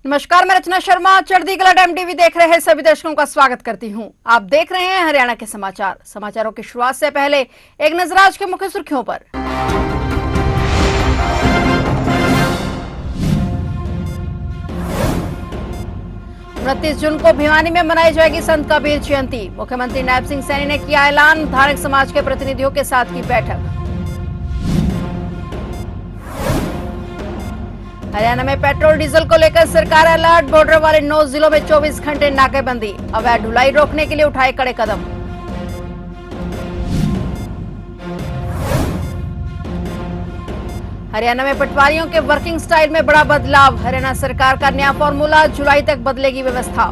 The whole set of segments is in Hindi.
नमस्कार, मैं रचना शर्मा चढ़ती कला टाइम टीवी देख रहे सभी दर्शकों का स्वागत करती हूं। आप देख रहे हैं हरियाणा के समाचार। समाचारों की शुरुआत से पहले एक नजर आज के मुख्य सुर्खियों पर। 29 जून को भिवानी में मनाई जाएगी संत कबीर जयंती। मुख्यमंत्री नायब सिंह सैनी ने किया ऐलान, धार्मिक समाज के प्रतिनिधियों के साथ की बैठक। हरियाणा में पेट्रोल डीजल को लेकर सरकार अलर्ट, बॉर्डर वाले 9 जिलों में 24 घंटे नाकेबंदी। अवैध ढुलाई रोकने के लिए उठाए कड़े कदम। हरियाणा में पटवारियों के वर्किंग स्टाइल में बड़ा बदलाव। हरियाणा सरकार का नया फॉर्मूला, जुलाई तक बदलेगी व्यवस्था।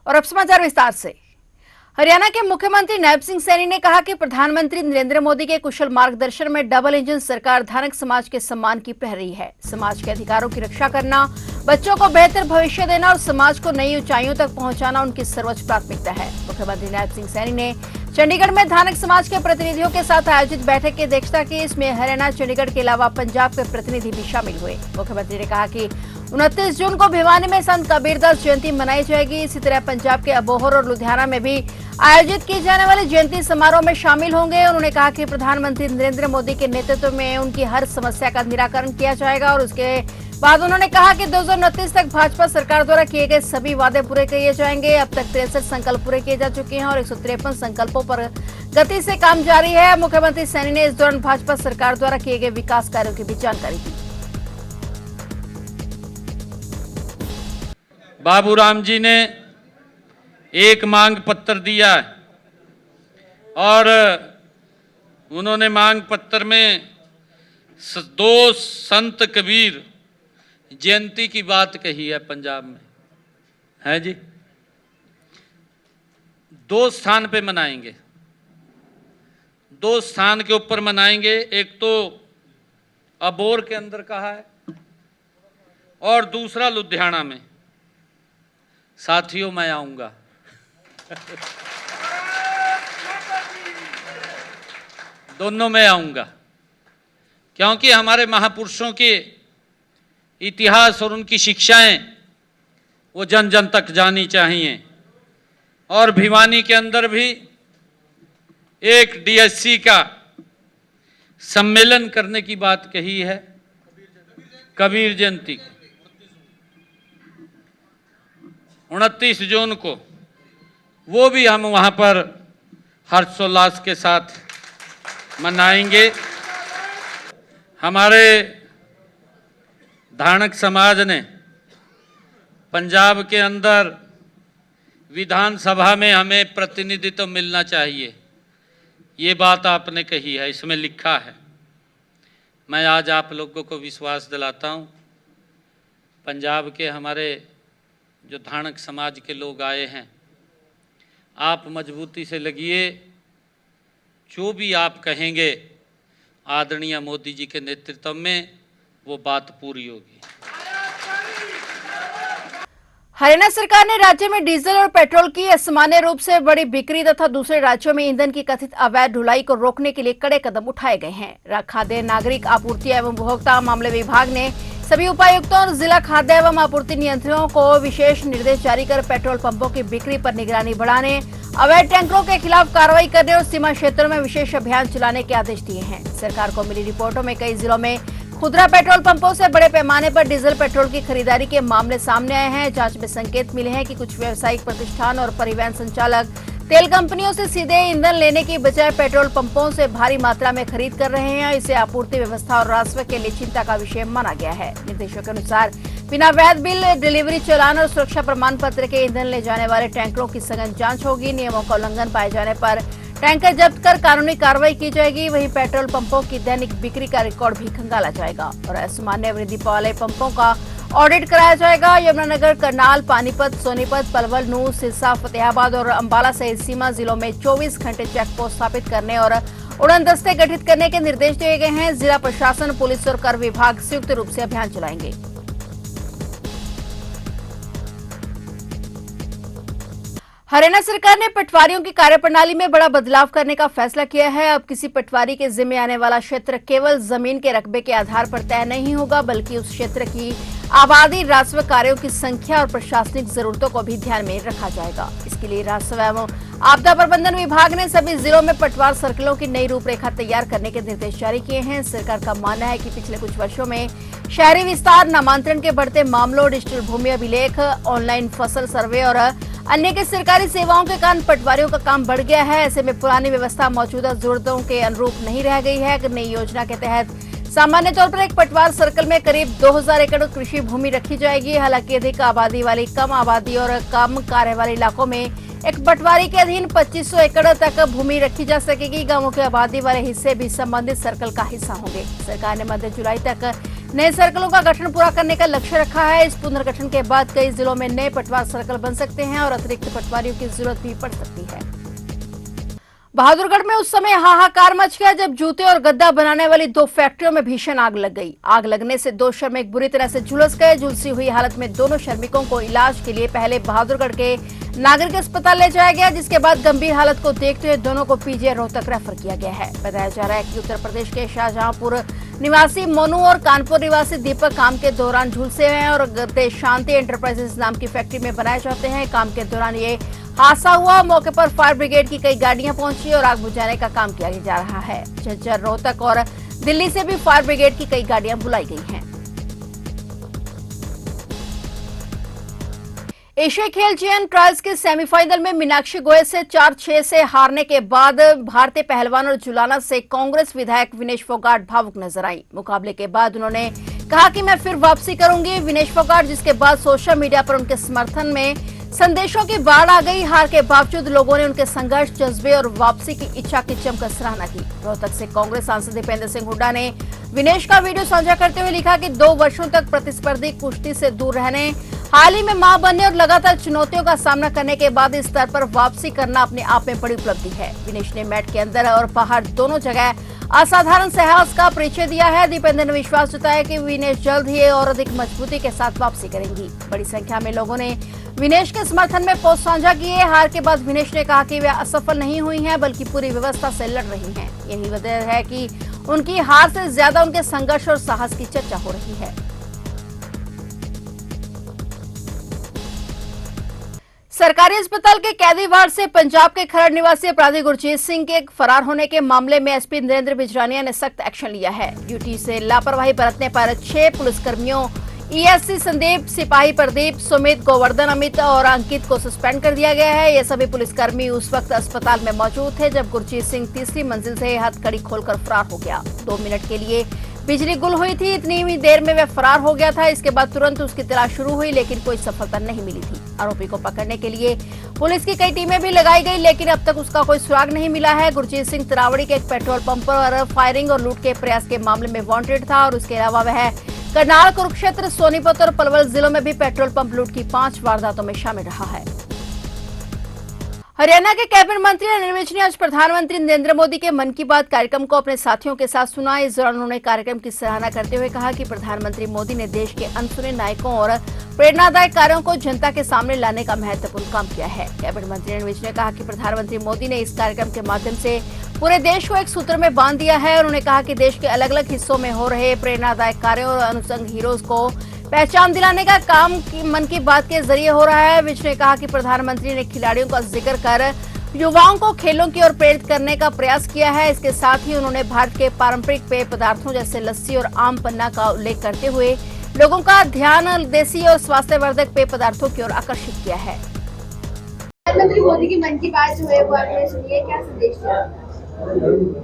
और अब समाचार विस्तार से। हरियाणा के मुख्यमंत्री नायब सिंह सैनी ने कहा कि प्रधानमंत्री नरेंद्र मोदी के कुशल मार्गदर्शन में डबल इंजन सरकार धार्मिक समाज के सम्मान की प्रहरी है। समाज के अधिकारों की रक्षा करना, बच्चों को बेहतर भविष्य देना और समाज को नई ऊंचाइयों तक पहुंचाना उनकी सर्वोच्च प्राथमिकता है। मुख्यमंत्री नायब सिंह सैनी ने चंडीगढ़ में धार्मिक समाज के प्रतिनिधियों के साथ आयोजित बैठक की अध्यक्षता की। इसमें हरियाणा, चंडीगढ़ के अलावा पंजाब के प्रतिनिधि भी शामिल हुए। मुख्यमंत्री ने कहा कि 29 जून को भिवानी में संत कबीरदास जयंती मनाई जाएगी। इसी तरह पंजाब के अबोहर और लुधियाना में भी आयोजित किए जाने वाले जयंती समारोह में शामिल होंगे। उन्होंने कहा कि प्रधानमंत्री नरेंद्र मोदी के नेतृत्व में उनकी हर समस्या का निराकरण किया जाएगा। और उसके बाद उन्होंने कहा कि 2029 तक भाजपा सरकार द्वारा किए गए सभी वादे पूरे किए जाएंगे। अब तक 63 संकल्प पूरे किए जा चुके हैं और 153 संकल्पों पर गति से काम जारी है। मुख्यमंत्री सैनी ने इस दौरान भाजपा सरकार द्वारा किए गए विकास कार्यों की भी जानकारी दी। बाबूराम जी ने एक मांग पत्र दिया और उन्होंने मांग पत्र में 2 संत कबीर जयंती की बात कही है। पंजाब में है जी, 2 स्थान पे मनाएंगे, 2 स्थान के ऊपर मनाएंगे। एक तो अबोर के अंदर कहा है और दूसरा लुधियाना में। साथियों, मैं आऊंगा दोनों में आऊंगा, क्योंकि हमारे महापुरुषों के इतिहास और उनकी शिक्षाएं वो जन जन तक जानी चाहिए। और भिवानी के अंदर भी एक डीएससी का सम्मेलन करने की बात कही है, कबीर जयंती 29 जून को, वो भी हम वहां पर हर्षोल्लास के साथ मनाएंगे। हमारे धार्मिक समाज ने पंजाब के अंदर विधानसभा में हमें प्रतिनिधित्व मिलना चाहिए, ये बात आपने कही है, इसमें लिखा है। मैं आज आप लोगों को विश्वास दिलाता हूँ, पंजाब के हमारे जो धार्मिक समाज के लोग आए हैं, आप मजबूती से लगिए। जो भी आप कहेंगे आदरणीय मोदी जी के नेतृत्व में वो बात पूरी होगी। हरियाणा सरकार ने राज्य में डीजल और पेट्रोल की असामान्य रूप से बड़ी बिक्री तथा दूसरे राज्यों में ईंधन की कथित अवैध ढुलाई को रोकने के लिए कड़े कदम उठाए गए हैं। खाद्य नागरिक आपूर्ति एवं उपभोक्ता मामले विभाग ने सभी उपायुक्तों और जिला खाद्य एवं आपूर्ति नियंत्रकों को विशेष निर्देश जारी कर पेट्रोल पंपों की बिक्री पर निगरानी बढ़ाने, अवैध टैंकरों के खिलाफ कार्रवाई करने और सीमा क्षेत्रों में विशेष अभियान चलाने के आदेश दिए हैं। सरकार को मिली रिपोर्टों में कई जिलों में खुदरा पेट्रोल पंपों से बड़े पैमाने पर डीजल पेट्रोल की खरीदारी के मामले सामने आए हैं। जांच में संकेत मिले हैं कि कुछ व्यावसायिक प्रतिष्ठान और परिवहन संचालक तेल कंपनियों से सीधे ईंधन लेने की बजाय पेट्रोल पंपों से भारी मात्रा में खरीद कर रहे हैं। इसे आपूर्ति व्यवस्था और राजस्व के लिए चिंता का विषय माना गया है। निर्देशों के अनुसार बिना वैध बिल, डिलीवरी चालान और सुरक्षा प्रमाण पत्र के ईंधन ले जाने वाले टैंकरों की सघन जांच होगी। नियमों का उल्लंघन पाए जाने पर टैंकर जब्त कर कानूनी कार्रवाई की जाएगी। वहीं पेट्रोल पंपों की दैनिक बिक्री का रिकॉर्ड भी खंगाला जाएगा और असामान्य वृद्धि वाले पंपों का ऑडिट कराया जाएगा। यमुनानगर, करनाल, पानीपत, सोनीपत, पलवल, नूंह, सिरसा, फतेहाबाद और अंबाला सहित सीमा जिलों में 24 घंटे चेक पोस्ट स्थापित करने और उड़न दस्ते गठित करने के निर्देश दिए गए हैं। जिला प्रशासन, पुलिस और कर विभाग संयुक्त रूप से अभियान चलाएंगे। हरियाणा सरकार ने पटवारियों की कार्यप्रणाली में बड़ा बदलाव करने का फैसला किया है। अब किसी पटवारी के जिम्मे आने वाला क्षेत्र केवल जमीन के रकबे के आधार पर तय नहीं होगा, बल्कि उस क्षेत्र की आबादी, राजस्व कार्यों की संख्या और प्रशासनिक जरूरतों को भी ध्यान में रखा जाएगा। इसके लिए राजस्व एवं आपदा प्रबंधन विभाग ने सभी जिलों में पटवार सर्कलों की नई रूपरेखा तैयार करने के निर्देश जारी किए हैं। सरकार का मानना है कि पिछले कुछ वर्षों में शहरी विस्तार, नामांतरण के बढ़ते मामलों, डिजिटल भूमि अभिलेख, ऑनलाइन फसल सर्वे और अन्य के सरकारी सेवाओं के कारण पटवारियों का काम बढ़ गया है। ऐसे में पुरानी व्यवस्था मौजूदा जरूरतों के अनुरूप नहीं रह गई है। नई योजना के तहत सामान्य तौर पर एक पटवार सर्कल में करीब 2000 एकड़ कृषि भूमि रखी जाएगी। हालांकि अधिक आबादी वाली, कम आबादी और कम कार्य वाले इलाकों में एक पटवारी के अधीन 2500 एकड़ तक भूमि रखी जा सकेगी। गांवों के आबादी वाले हिस्से भी संबंधित सर्कल का हिस्सा होंगे। सरकार ने मध्य जुलाई तक नए सर्कलों का गठन पूरा करने का लक्ष्य रखा है। इस पुनर्गठन के बाद कई जिलों में नए पटवार सर्कल बन सकते हैं और अतिरिक्त पटवारियों की जरूरत भी पड़ सकती है। बहादुरगढ़ में उस समय हाहाकार मच गया जब जूते और गद्दा बनाने वाली 2 फैक्ट्रियों में भीषण आग लग गई। आग लगने से 2 श्रमिक बुरी तरह से झुलस गए। झुलसी हुई हालत में दोनों श्रमिकों को इलाज के लिए पहले बहादुरगढ़ के नागरिक अस्पताल ले जाया गया, जिसके बाद गंभीर हालत को देखते हुए दोनों को पीजीआई रोहतक रेफर किया गया है। बताया जा रहा है कि उत्तर प्रदेश के शाहजहांपुर निवासी मोनू और कानपुर निवासी दीपक काम के दौरान झुलसे हुए हैं और गद्दे शांति एंटरप्राइजेस नाम की फैक्ट्री में बनाए जाते हैं। काम के दौरान ये हादसा हुआ। मौके पर फायर ब्रिगेड की कई गाड़ियां पहुंची और आग बुझाने का काम किया जा रहा है। झज्जर, रोहतक और दिल्ली से भी फायर ब्रिगेड की कई गाड़ियां बुलाई गई हैं। एशियाई खेल चैन ट्रायल्स के सेमीफाइनल में मीनाक्षी गोयल से 4-6 से हारने के बाद भारतीय पहलवान और जुलाना से कांग्रेस विधायक विनेश फोगाट भावुक नजर आई। मुकाबले के बाद उन्होंने कहा कि मैं फिर वापसी करूंगी। विनेश फोगाट, जिसके बाद सोशल मीडिया पर उनके समर्थन में संदेशों की बाढ़ आ गई। हार के बावजूद लोगों ने उनके संघर्ष, जज्बे और वापसी की इच्छा की जमकर सराहना की। रोहतक से कांग्रेस सांसद दीपेंद्र सिंह हुड्डा ने विनेश का वीडियो साझा करते हुए लिखा कि 2 वर्षों तक प्रतिस्पर्धी कुश्ती से दूर रहने, हाल ही में मां बनने और लगातार चुनौतियों का सामना करने के बाद इस स्तर पर वापसी करना अपने आप में बड़ी उपलब्धि है। विनेश ने मैट के अंदर और बाहर दोनों जगह असाधारण साहस का परिचय दिया है। दीपेंद्र ने विश्वास जताया कि विनेश जल्द ही और अधिक मजबूती के साथ वापसी करेंगी। बड़ी संख्या में लोगों ने विनेश के समर्थन में पोस्ट साझा किए। हार के बाद विनेश ने कहा कि वे असफल नहीं हुई हैं, बल्कि पूरी व्यवस्था से लड़ रही हैं। यही वजह है कि उनकी हार से ज्यादा उनके संघर्ष और साहस की चर्चा हो रही है। सरकारी अस्पताल के कैदी वार्ड से पंजाब के खरड़ निवासी अपराधी गुरजीत सिंह के फरार होने के मामले में एसपी नरेंद्र बिजरानिया ने सख्त एक्शन लिया है। ड्यूटी से लापरवाही बरतने पर 6 पुलिसकर्मियों ईएससी संदीप, सिपाही प्रदीप, सुमित, गोवर्धन, अमित और अंकित को सस्पेंड कर दिया गया है। ये सभी पुलिसकर्मी उस वक्त अस्पताल में मौजूद थे जब गुरजीत सिंह तीसरी मंजिल से हथकड़ी खोलकर फरार हो गया। 2 मिनट के लिए बिजली गुल हुई थी, इतनी ही देर में वह फरार हो गया था। इसके बाद तुरंत उसकी तलाश शुरू हुई, लेकिन कोई सफलता नहीं मिली थी। आरोपी को पकड़ने के लिए पुलिस की कई टीमें भी लगाई गई, लेकिन अब तक उसका कोई सुराग नहीं मिला है। गुरजीत सिंह तरावड़ी के एक पेट्रोल पंप पर फायरिंग और लूट के प्रयास के मामले में वांटेड था और उसके अलावा वह करनाल, कुरुक्षेत्र, सोनीपत और पलवल जिलों में भी पेट्रोल पंप लूट की 5 वारदातों में शामिल रहा है। हरियाणा के कैबिनेट मंत्री अनिल विज ने आज प्रधानमंत्री नरेंद्र मोदी के मन की बात कार्यक्रम को अपने साथियों के साथ सुना। इस दौरान उन्होंने कार्यक्रम की सराहना करते हुए कहा कि प्रधानमंत्री मोदी ने देश के अनसुने नायकों और प्रेरणादायक कार्यों को जनता के सामने लाने का महत्वपूर्ण काम किया है। कैबिनेट मंत्री अनिल विज ने कहा कि प्रधानमंत्री मोदी ने इस कार्यक्रम के माध्यम से पूरे देश को एक सूत्र में बांध दिया है। उन्होंने कहा कि देश के अलग अलग हिस्सों में हो रहे प्रेरणादायक कार्यों और अनुसंग हीरोज को पहचान दिलाने का काम मन की बात के जरिए हो रहा है। विज ने कहा कि प्रधानमंत्री ने खिलाड़ियों का जिक्र कर युवाओं को खेलों की ओर प्रेरित करने का प्रयास किया है। इसके साथ ही उन्होंने भारत के पारंपरिक पेय पदार्थों जैसे लस्सी और आम पन्ना का उल्लेख करते हुए लोगों का ध्यान देसी और स्वास्थ्यवर्धक पेय पदार्थों की ओर आकर्षित किया है। प्रधानमंत्री मोदी की मन की बात जो है वो आपने सुनी है, क्या संदेश दिया?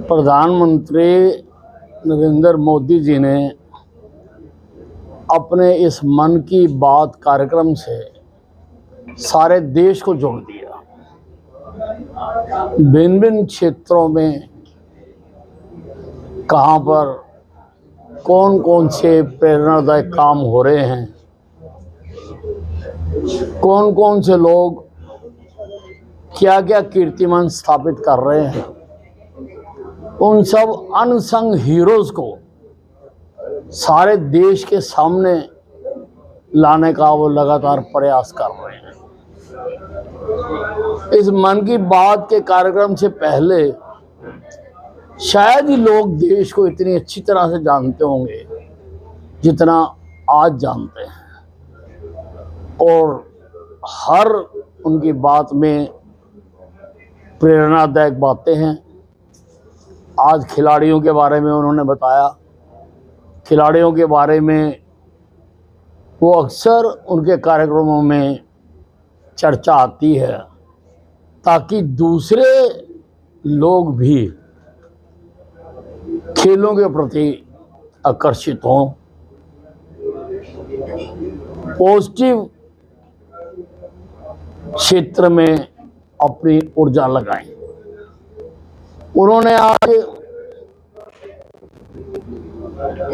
प्रधानमंत्री नरेंद्र मोदी जी ने अपने इस मन की बात कार्यक्रम से सारे देश को जोड़ दिया। भिन्न भिन्न क्षेत्रों में कहाँ पर कौन कौन से प्रेरणादायक काम हो रहे हैं, कौन कौन से लोग क्या क्या कीर्तिमान स्थापित कर रहे हैं, उन सब अनसंग हीरोज को सारे देश के सामने लाने का वो लगातार प्रयास कर रहे हैं। इस मन की बात के कार्यक्रम से पहले शायद ही लोग देश को इतनी अच्छी तरह से जानते होंगे जितना आज जानते हैं, और हर उनकी बात में प्रेरणादायक बातें हैं। आज खिलाड़ियों के बारे में उन्होंने बताया। खिलाड़ियों के बारे में वो अक्सर उनके कार्यक्रमों में चर्चा आती है ताकि दूसरे लोग भी खेलों के प्रति आकर्षित हों, पॉजिटिव क्षेत्र में अपनी ऊर्जा लगाएं। उन्होंने आज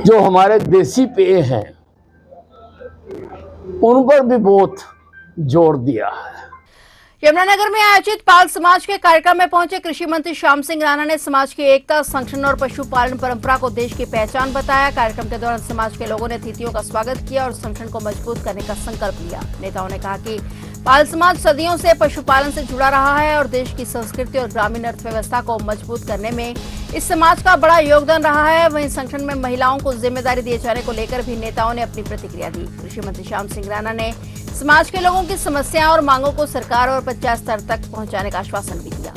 जो हमारे देसी पेय हैं उन पर भी बहुत जोर दिया है। यमुनानगर में आयोजित पाल समाज के कार्यक्रम में पहुंचे कृषि मंत्री श्याम सिंह राणा ने समाज की एकता, संगठन और पशुपालन परंपरा को देश की पहचान बताया। कार्यक्रम के दौरान समाज के लोगों ने अतिथियों का स्वागत किया और संगठन को मजबूत करने का संकल्प लिया। नेताओं ने कहा कि पाल समाज सदियों से पशुपालन से जुड़ा रहा है और देश की संस्कृति और ग्रामीण अर्थव्यवस्था को मजबूत करने में इस समाज का बड़ा योगदान रहा है। वहीं संगठन में महिलाओं को जिम्मेदारी दिए जाने को लेकर भी नेताओं ने अपनी प्रतिक्रिया दी। कृषि मंत्री श्याम सिंह राणा ने समाज के लोगों की समस्याओं और मांगों को सरकार और पंचायत स्तर तक पहुंचाने का आश्वासन भी दिया।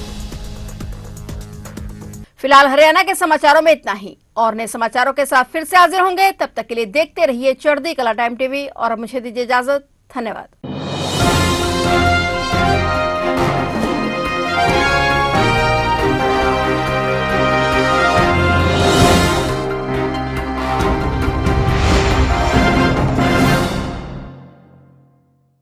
फिलहाल हरियाणा के समाचारों में इतना ही, और नए समाचारों के साथ फिर से हाजिर होंगे। तब तक के लिए देखते रहिए चढ़ती कला टाइम टीवी और मुझे दीजिए इजाजत। धन्यवाद।